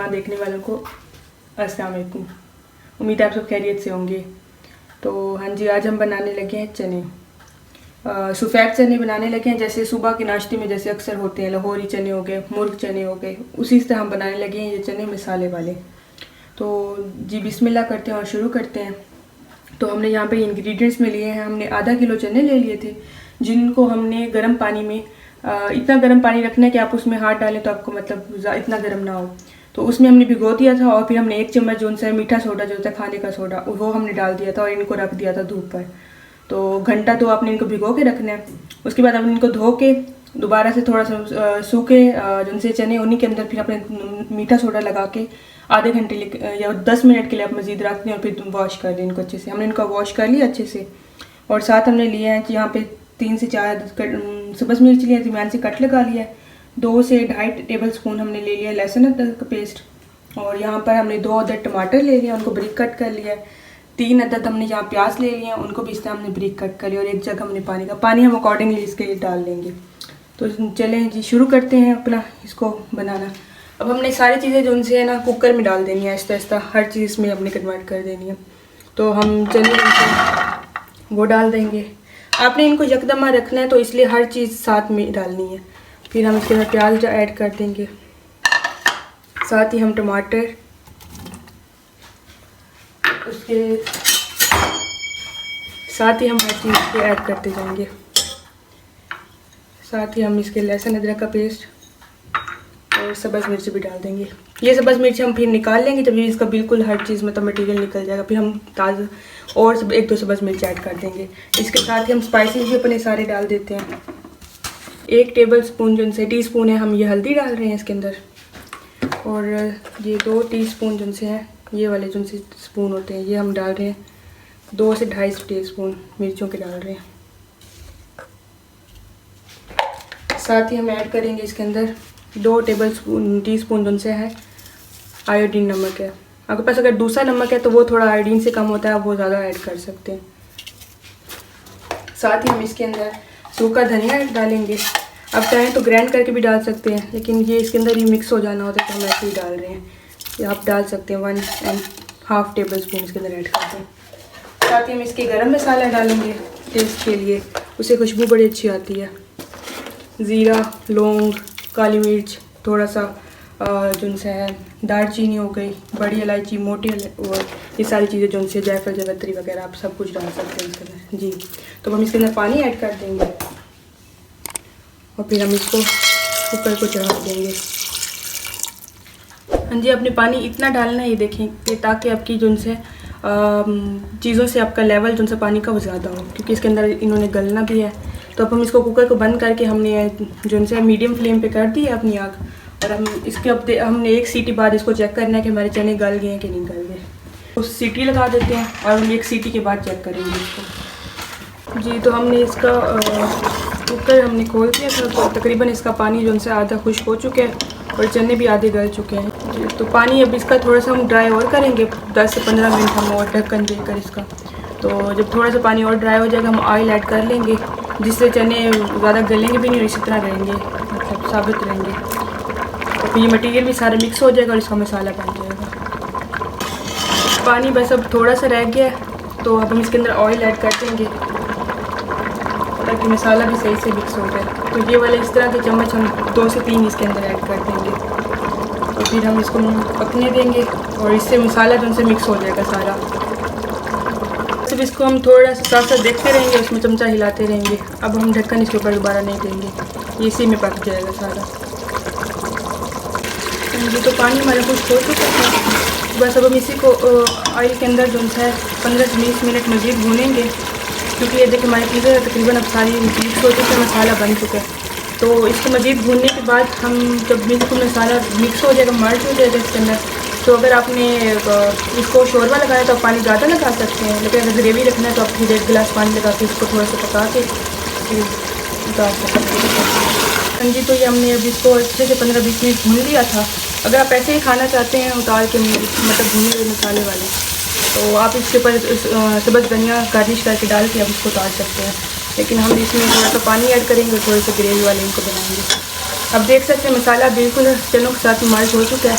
नौजवान देखने वालों को अस्सलाम वालेकुम। उम्मीद है आप सब खैरियत से होंगे। तो हाँ जी, आज हम बनाने लगे हैं चने, सफ़ेद चने बनाने लगे हैं। जैसे सुबह के नाश्ते में जैसे अक्सर होते हैं, लाहौरी चने हो गए, मुर्ग चने हो गए, उसी तरह हम बनाने लगे हैं ये चने मसाले वाले। तो जी बिस्मिल्लाह करते हैं और शुरू करते हैं। तो हमने यहाँ पे इंग्रेडिएंट्स में लिए हैं, हमने आधा किलो चने ले लिए थे, जिनको हमने गर्म पानी में इतना गर्म पानी रखना है कि आप उसमें हाथ डालें तो आपको मतलब इतना गर्म ना हो। तो उसमें हमने भिगो दिया था और फिर हमने 1 चम्मच जो सा मीठा सोडा जो होता है खाने का सोडा, वो हमने डाल दिया था और इनको रख दिया था धूप पर। तो घंटा तो आपने इनको भिगो के रखना है। उसके बाद आपने इनको धो के दोबारा से थोड़ा सा सूखे जिनसे चने, उन्हीं के अंदर फिर अपने मीठा सोडा लगा के आधे घंटे या 10 मिनट के लिए आप मज़ीद रख दें और फिर वॉश कर दें इनको अच्छे से। हमने इनको वॉश कर लिया अच्छे से। और साथ हमने लिए हैं कि यहाँ पे 3 से 4 सब्ज़ मिर्च लिए, दरमियान से कट लगा लिया है। 2 से 2.5 टेबल स्पून हमने ले लिया लहसुन अदरक का पेस्ट। और यहाँ पर हमने 2 अदद टमाटर ले लिया, उनको बारीक कट कर लिया है। 3 अदद हमने यहाँ प्याज ले लिए हैं, उनको भी इस तरह हमने बारीक कट कर लिया। और 1 जग हमने पानी हम अकॉर्डिंगली इसके लिए डाल लेंगे। तो चलें जी शुरू करते हैं अपना इसको बनाना। अब हमने सारी चीज़ें जो उनसे है ना कुकर में डाल देनी है, आहिस्ता आहिस्ता हर चीज़ में हमने कन्वर्ट कर देनी है। तो हम चलिए वो डाल देंगे। आपने इनको यकदमा रखना है तो इसलिए हर चीज़ साथ में डालनी है। फिर हम इसके अंदर प्याज ऐड कर देंगे, साथ ही हम टमाटर, उसके साथ ही हम हर चीज़ को ऐड करते जाएंगे। साथ ही हम इसके लहसुन अदरक का पेस्ट और सब्ज़ मिर्च भी डाल देंगे। ये सब्ज़ मिर्च हम फिर निकाल लेंगे जब ये इसका बिल्कुल हर चीज़ मतलब मटेरियल निकल जाएगा। फिर हम ताज़ा और 1-2 सब्ज़ मिर्च ऐड कर देंगे। इसके साथ ही हम स्पाइसेस भी अपने सारे डाल देते हैं। 1 टेबल स्पून जो उनसे टीस्पून है हम ये हल्दी डाल रहे हैं इसके अंदर। और ये 2 टीस्पून जो उनसे हैं, ये वाले जो उनसे स्पून होते हैं, ये हम डाल रहे हैं। 2 से 2.5 टीस्पून मिर्चों के डाल रहे हैं। साथ ही हम ऐड करेंगे इसके अंदर 2 टीस्पून जो से है आयोडीन नमक है। आपके पास अगर दूसरा नमक है तो वो थोड़ा आयोडीन से कम होता है, आप वो ज़्यादा ऐड कर सकते हैं। साथ ही हम इसके अंदर सूखा धनिया डालेंगे। आप चाहें तो ग्राइंड करके भी डाल सकते हैं, लेकिन ये इसके अंदर ही मिक्स हो जाना होता है तो हम ऐसे ही डाल रहे हैं। ये आप डाल सकते हैं 1.5 टेबल स्पून इसके अंदर ऐड करते हैं। साथ ही हम इसके गरम मसाला डालेंगे टेस्ट के लिए, उससे खुशबू बड़ी अच्छी आती है। ज़ीरा, लौंग, काली मिर्च, थोड़ा सा जिनसे है दालचीनी हो गई, बड़ी इलायची, मोटी और ये सारी चीज़ें जो उनसे जायफल, जावित्री वगैरह आप सब कुछ डाल सकते हैं इसके अंदर जी। तो हम इसके अंदर पानी ऐड कर देंगे और फिर हम इसको कुकर को चढ़ा देंगे। हाँ जी, अपने पानी इतना डालना है ये देखें कि ताकि आपकी जो उनसे चीज़ों से आपका लेवल जो उनसे पानी का वो ज़्यादा हो, क्योंकि इसके अंदर इन्होंने गलना भी है। तो अब हम इसको कुकर को बंद करके हमने जो उनसे मीडियम फ्लेम पे कर दी है अपनी आग। और हम इसके हमने 1 सीटी बाद इसको चेक करना है कि हमारे चने गल गए हैं कि नहीं गल गए। तो सीटी लगा देते हैं और हम 1 सीटी के बाद चेक करेंगे इसको जी। तो हमने इसका कुकर हमने खोल दिया था, तो तकरीबन इसका पानी जो उनसे आधा खुश्क हो चुका है और चने भी आधे गल चुके हैं जी। तो पानी अब इसका थोड़ा सा हम ड्राई और करेंगे, 10 से 15 मिनट हम और ढक्कन देकर इसका। तो जब थोड़ा सा पानी और ड्राई हो जाएगा हम ऑयल ऐड कर लेंगे, जिससे चने ज़्यादा गलेंगे भी नहीं और इसी तरह रहेंगे, मतलब साबित रहेंगे। तो फिर ये मटेरियल भी सारा मिक्स हो जाएगा और इसका मसाला बन जाएगा। पानी बस अब थोड़ा सा रह गया है, तो अब हम इसके अंदर ऑयल ऐड कर देंगे ताकि मसाला भी सही से मिक्स हो जाए। तो ये वाले इस तरह के चम्मच हम 2 से 3 इसके अंदर ऐड कर देंगे। तो फिर हम इसको पकने देंगे और इससे मसाला जो उनसे मिक्स हो जाएगा सारा। सिर्फ इसको हम थोड़ा सा साथ साथ देखते रहेंगे, उसमें चमचा हिलाते रहेंगे। अब हम ढक्कन इसके ऊपर दोबारा नहीं देंगे, ये इसी में पक जाएगा सारा। ये तो पानी हमारा कुछ हो चुका है, बस अब हम इसी को ऑयल के अंदर जो है 15 से 20 मिनट मज़ीद भूनेंगे, क्योंकि ये देखिए हमारी चीज़ें तकरीबन अब सारी मिक्स हो चुकी है, मसाला बन चुका है। तो इसको मज़ीद भूनने के बाद हम जब बिल्कुल मसाला मिक्स हो जाएगा, मर्ज हो जाएगा इसके अंदर, तो अगर आपने इसको शोरबा लगाया तो आप पानी ज़्यादा लगा सकते हैं, लेकिन अगर ग्रेवी रखना है तो आप फिर 1 गिलास पानी लगा के इसको थोड़ा सा पका के फिर उतार सकते हैं। हाँ जी, तो ये हमने अब इसको अच्छे से 15-20 मिनट भून लिया था। अगर आप ऐसे ही खाना चाहते हैं उतार के, मतलब भुने हुए मसाले वाले, तो आप इसके ऊपर सब्ज़ धनिया गार्निश करके डाल के आप इसको उतार सकते हैं। लेकिन हम इसमें थोड़ा सा पानी ऐड करेंगे, थोड़े से ग्रेवी वाले इनको बनाएंगे। अब देख सकते हैं मसाला बिल्कुल चनों के साथ मर्ज हो चुका है।